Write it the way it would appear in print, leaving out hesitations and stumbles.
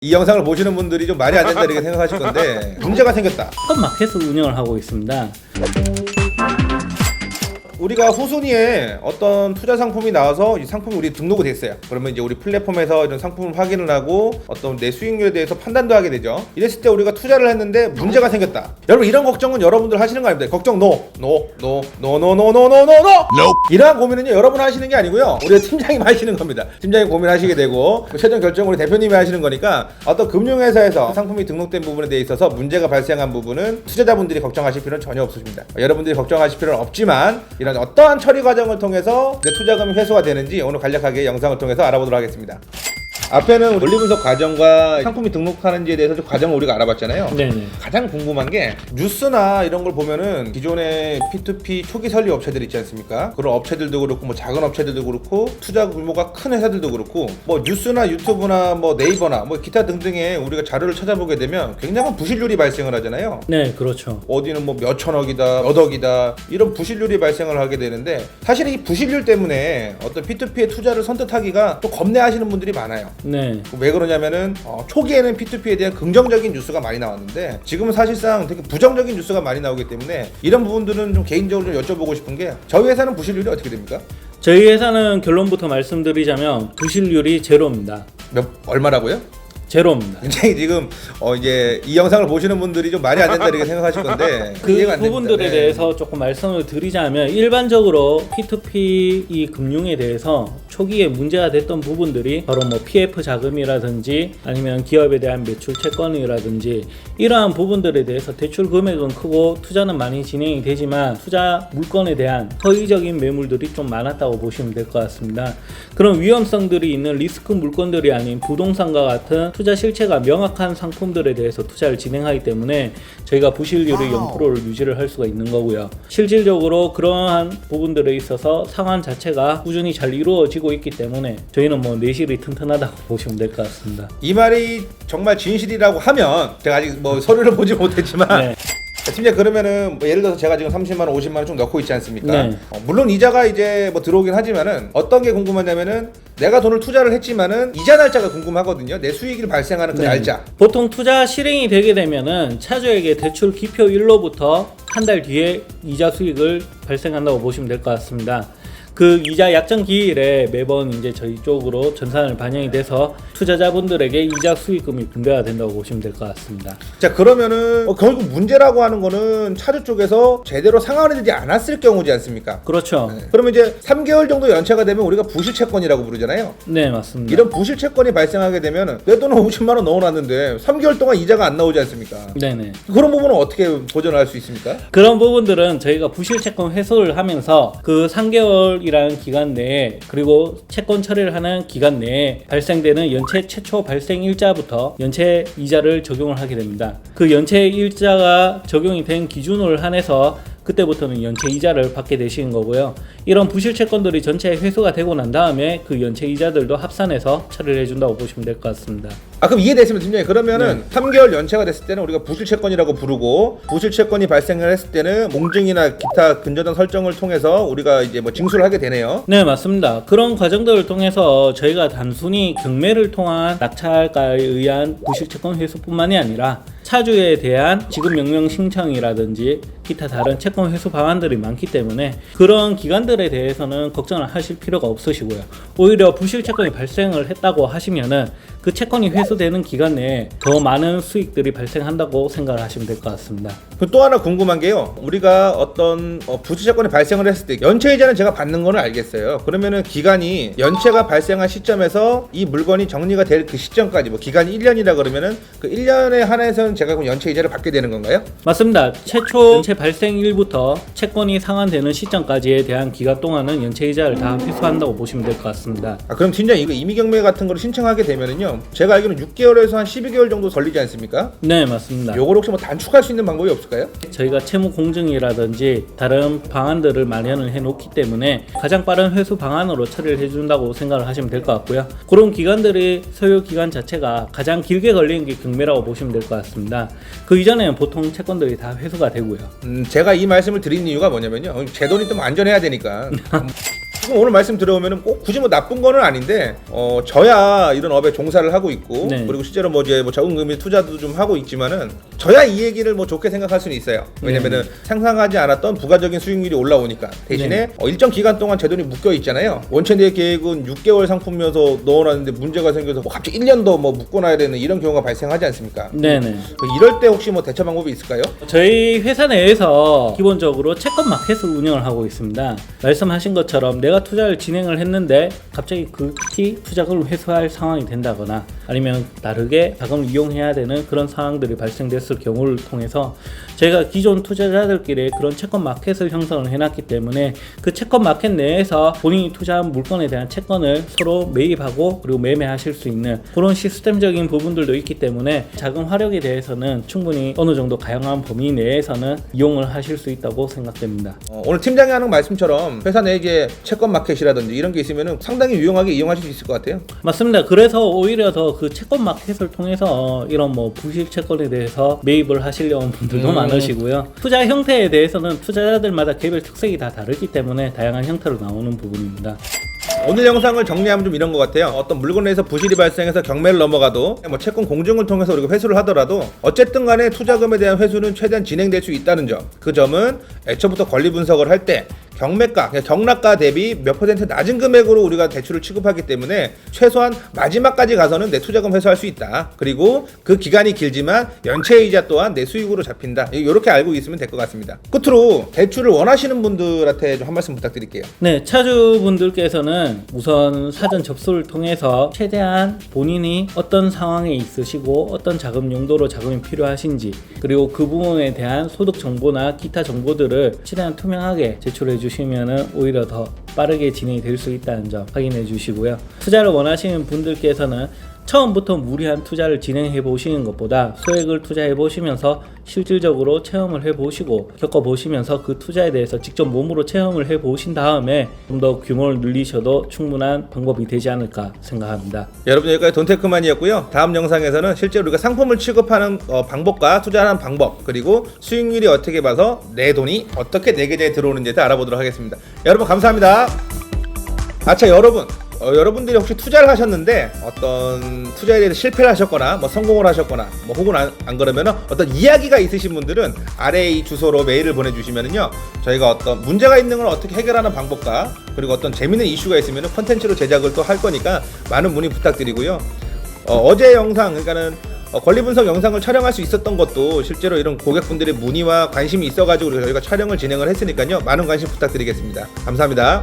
이 영상을 보시는 분들이 좀 말이 안 된다 이렇게 생각하실 건데 문제가 생겼다. 마켓을 운영을 하고 있습니다. 우리가 후순위에 어떤 투자 상품이 나와서 이 상품이 우리 등록이 됐어요. 그러면 이제 우리 플랫폼에서 이런 상품을 확인을 하고 어떤 내 수익률에 대해서 판단도 하게 되죠. 이랬을 때 우리가 투자를 했는데 문제가 생겼다. 여러분 이런 걱정은 여러분들 하시는 거 아닙니다. 걱정 노. 이러한 고민은요 여러분 하시는 게 아니고요. 우리 팀장님 하시는 겁니다. 팀장님 고민하시게 되고 최종 결정은 우리 대표님이 하시는 거니까 어떤 금융회사에서 상품이 등록된 부분에 대해 있어서 문제가 발생한 부분은 투자자분들이 걱정하실 필요는 전혀 없으십니다. 여러분들이 걱정하실 필요는 없지만 이런 어떠한 처리 과정을 통해서 내 투자금이 회수가 되는지 오늘 간략하게 영상을 통해서 알아보도록 하겠습니다. 앞에는 원리 분석 과정과 상품이 등록하는지에 대해서 좀 과정을 우리가 알아봤잖아요. 네네. 가장 궁금한 게 뉴스나 이런 걸 보면은 기존의 P2P 초기 설립 업체들 있지 않습니까? 그런 업체들도 그렇고 뭐 작은 업체들도 그렇고 투자 규모가 큰 회사들도 그렇고 뭐 뉴스나 유튜브나 뭐 네이버나 뭐 기타 등등의 우리가 자료를 찾아보게 되면 굉장한 부실률이 발생을 하잖아요. 네, 그렇죠. 어디는 뭐 몇천억이다, 몇 억이다 이런 부실률이 발생을 하게 되는데 사실 이 부실률 때문에 어떤 P2P의 투자를 선택하기가 또 겁내하시는 분들이 많아요. 네. 왜 그러냐면은 초기에는 P2P에 대한 긍정적인 뉴스가 많이 나왔는데 지금은 사실상 되게 부정적인 뉴스가 많이 나오기 때문에 이런 부분들은 좀 개인적으로 좀 여쭤보고 싶은 게 저희 회사는 부실률이 어떻게 됩니까? 저희 회사는 결론부터 말씀드리자면 부실률이 제로입니다. 얼마라고요? 제로입니다. 굉장히 지금 이제 이 영상을 보시는 분들이 좀 말이 안 된다 이렇게 생각하실 건데 그 이해가 안 부분들에 됩니다. 대해서 조금 말씀을 드리자면 일반적으로 P2P 이 금융에 대해서 초기에 문제가 됐던 부분들이 바로 뭐 PF 자금이라든지 아니면 기업에 대한 매출 채권이라든지 이러한 부분들에 대해서 대출 금액은 크고 투자는 많이 진행이 되지만 투자 물건에 대한 허위적인 매물들이 좀 많았다고 보시면 될 것 같습니다. 그런 위험성들이 있는 리스크 물건들이 아닌 부동산과 같은 투자 실체가 명확한 상품들에 대해서 투자를 진행하기 때문에 저희가 부실률의 0%를 유지를 할 수가 있는 거고요. 실질적으로 그러한 부분들에 있어서 상환 자체가 꾸준히 잘 이루어지고 있기 때문에 저희는 뭐 내실이 튼튼하다고 보시면 될 것 같습니다. 이 말이 정말 진실이라고 하면 제가 아직 뭐 서류를 보지 못했지만 네. 팀장 그러면은 뭐 예를 들어서 제가 지금 30만 원, 50만 원 좀 넣고 있지 않습니까? 네. 물론 이자가 이제 뭐 들어오긴 하지만은 어떤 게 궁금하냐면은 내가 돈을 투자를 했지만은 이자 날짜가 궁금하거든요. 내 수익이 발생하는 그 네. 날짜. 보통 투자 실행이 되게 되면은 차주에게 대출 기표일로부터 한 달 뒤에 이자 수익을 발생한다고 보시면 될 것 같습니다. 그 이자 약정 기일에 매번 이제 저희 쪽으로 전산을 반영이 돼서 투자자분들에게 이자 수익금이 분배가 된다고 보시면 될 것 같습니다. 자 그러면은 결국 문제라고 하는 거는 차주 쪽에서 제대로 상환이 되지 않았을 경우지 않습니까? 그렇죠. 네. 그러면 이제 3개월 정도 연체가 되면 우리가 부실채권이라고 부르잖아요. 네, 맞습니다. 이런 부실채권이 발생하게 되면은 내 돈을 50만 원 넣어놨는데 3개월 동안 이자가 안 나오지 않습니까? 네네. 그런 부분은 어떻게 보전할 수 있습니까? 그런 부분들은 저희가 부실채권 회수를 하면서 그 3개월이라는 기간 내에 그리고 채권 처리를 하는 기간 내에 발생되는 연체 최초 발생 일자부터 연체 이자를 적용을 하게 됩니다. 그 연체 일자가 적용이 된 기준을 한해서 그때부터는 연체 이자를 받게 되시는 거고요. 이런 부실 채권들이 전체 회수가 되고 난 다음에 그 연체 이자들도 합산해서 처리를 해준다고 보시면 될 것 같습니다. 그럼 이해됐습니다, 팀장님. 그러면은 3개월 연체가 됐을 때는 우리가 부실채권이라고 부르고 부실채권이 발생을 했을 때는 몽증이나 기타 근저당 설정을 통해서 우리가 이제 뭐 징수를 하게 되네요. 네, 맞습니다. 그런 과정들을 통해서 저희가 단순히 경매를 통한 낙찰가에 의한 부실채권 회수뿐만이 아니라 차주에 대한 지급 명령 신청이라든지 기타 다른 채권 회수 방안들이 많기 때문에 그런 기간들에 대해서는 걱정을 하실 필요가 없으시고요. 오히려 부실 채권이 발생을 했다고 하시면은 그 채권이 회수되는 기간 내에 더 많은 수익들이 발생한다고 생각을 하시면 될 것 같습니다. 또 하나 궁금한 게요. 우리가 어떤 부실채권이 발생을 했을 때 연체이자는 제가 받는 거는 알겠어요. 그러면은 기간이 연체가 발생한 시점에서 이 물건이 정리가 될 그 시점까지 뭐 기간이 1년이라 그러면은 그 1년에 한해서는 제가 그럼 연체이자를 받게 되는 건가요? 맞습니다. 최초 연체 발생일부터 채권이 상환되는 시점까지에 대한 기간 동안은 연체이자를 다 회수한다고 보시면 될 것 같습니다. 그럼 팀장님 이거 임의경매 같은 거를 신청하게 되면은요. 제가 알기로는 6개월에서 한 12개월 정도 걸리지 않습니까? 네, 맞습니다. 요걸 혹시 뭐 단축할 수 있는 방법이 없을까요? 저희가 채무 공증이라든지 다른 방안들을 마련을 해 놓기 때문에 가장 빠른 회수 방안으로 처리를 해준다고 생각을 하시면 될 것 같고요. 그런 기간들이 소요 기간 자체가 가장 길게 걸리는 게 경매라고 보시면 될 것 같습니다. 그 이전에는 보통 채권들이 다 회수가 되고요. 제가 이 말씀을 드린 이유가 뭐냐면요. 제 돈이 좀 안전해야 되니까. 지금 오늘 말씀 들어보면은 꼭 굳이 뭐 나쁜 거는 아닌데 저야 이런 업에 종사를 하고 있고 네. 그리고 실제로 뭐 이제 뭐 저금리 투자도 좀 하고 있지만은 저야 이 얘기를 뭐 좋게 생각할 수는 있어요. 왜냐면은 상상하지 않았던 부가적인 수익률이 올라오니까 대신에 일정 기간 동안 제 돈이 묶여 있잖아요. 원천대 계획은 6개월 상품이어서 넣어놨는데 문제가 생겨서 뭐 갑자기 1년 더 뭐 묶어놔야 되는 이런 경우가 발생하지 않습니까? 네네. 이럴 때 혹시 뭐 대처 방법이 있을까요? 저희 회사 내에서 기본적으로 채권 마켓을 운영을 하고 있습니다. 말씀하신 것처럼 내가 투자를 진행을 했는데 갑자기 급히 투자금을 회수할 상황이 된다거나 아니면 다르게 자금을 이용해야 되는 그런 상황들이 발생됐을 경우를 통해서 저희가 기존 투자자들끼리 그런 채권 마켓을 형성을 해놨기 때문에 그 채권 마켓 내에서 본인이 투자한 물건에 대한 채권을 서로 매입하고 그리고 매매하실 수 있는 그런 시스템적인 부분들도 있기 때문에 자금 활용에 대해서는 충분히 어느 정도 가용한 범위 내에서는 이용을 하실 수 있다고 생각됩니다. 오늘 팀장이 하는 말씀처럼 회사 내에 이제 채권 마켓이라든지 이런 게 있으면 상당히 유용하게 이용하실 수 있을 것 같아요. 맞습니다. 그래서 오히려 더 그 채권 마켓을 통해서 이런 뭐 부실 채권에 대해서 매입을 하시려는 분들도 많으시고요. 투자 형태에 대해서는 투자자들마다 개별 특색이 다 다르기 때문에 다양한 형태로 나오는 부분입니다. 오늘 영상을 정리하면 좀 이런 것 같아요. 어떤 물건에서 부실이 발생해서 경매를 넘어가도 뭐 채권 공증을 통해서 우리가 회수를 하더라도 어쨌든 간에 투자금에 대한 회수는 최대한 진행될 수 있다는 점. 그 점은 애초부터 권리 분석을 할 때 경매가, 경락가 대비 몇 퍼센트 낮은 금액으로 우리가 대출을 취급하기 때문에 최소한 마지막까지 가서는 내 투자금 회수할 수 있다. 그리고 그 기간이 길지만 연체이자 또한 내 수익으로 잡힌다. 이렇게 알고 있으면 될 것 같습니다. 끝으로 대출을 원하시는 분들한테 좀 한 말씀 부탁드릴게요. 네, 차주분들께서는 우선 사전 접수를 통해서 최대한 본인이 어떤 상황에 있으시고 어떤 자금 용도로 자금이 필요하신지 그리고 그 부분에 대한 소득 정보나 기타 정보들을 최대한 투명하게 제출해 주시면은 오히려 더 빠르게 진행이 될 수 있다는 점 확인해 주시고요. 투자를 원하시는 분들께서는 처음부터 무리한 투자를 진행해 보시는 것보다 소액을 투자해 보시면서 실질적으로 체험을 해 보시고 겪어 보시면서 그 투자에 대해서 직접 몸으로 체험을 해 보신 다음에 좀 더 규모를 늘리셔도 충분한 방법이 되지 않을까 생각합니다. 여러분 여기까지 돈테크만이었고요. 다음 영상에서는 실제로 우리가 상품을 취급하는 방법과 투자하는 방법 그리고 수익률이 어떻게 봐서 내 돈이 어떻게 내 계좌에 들어오는지에 대해 알아보도록 하겠습니다. 여러분 감사합니다. 아차 여러분들이 혹시 투자를 하셨는데 어떤 투자에 대해서 실패를 하셨거나 뭐 성공을 하셨거나 뭐 혹은 안 그러면은 어떤 이야기가 있으신 분들은 아래 이 주소로 메일을 보내주시면은요 저희가 어떤 문제가 있는 걸 어떻게 해결하는 방법과 그리고 어떤 재밌는 이슈가 있으면은 컨텐츠로 제작을 또 할 거니까 많은 문의 부탁드리고요. 어제 영상 그러니까는 권리 분석 영상을 촬영할 수 있었던 것도 실제로 이런 고객분들의 문의와 관심이 있어가지고 저희가 촬영을 진행을 했으니까요 많은 관심 부탁드리겠습니다. 감사합니다.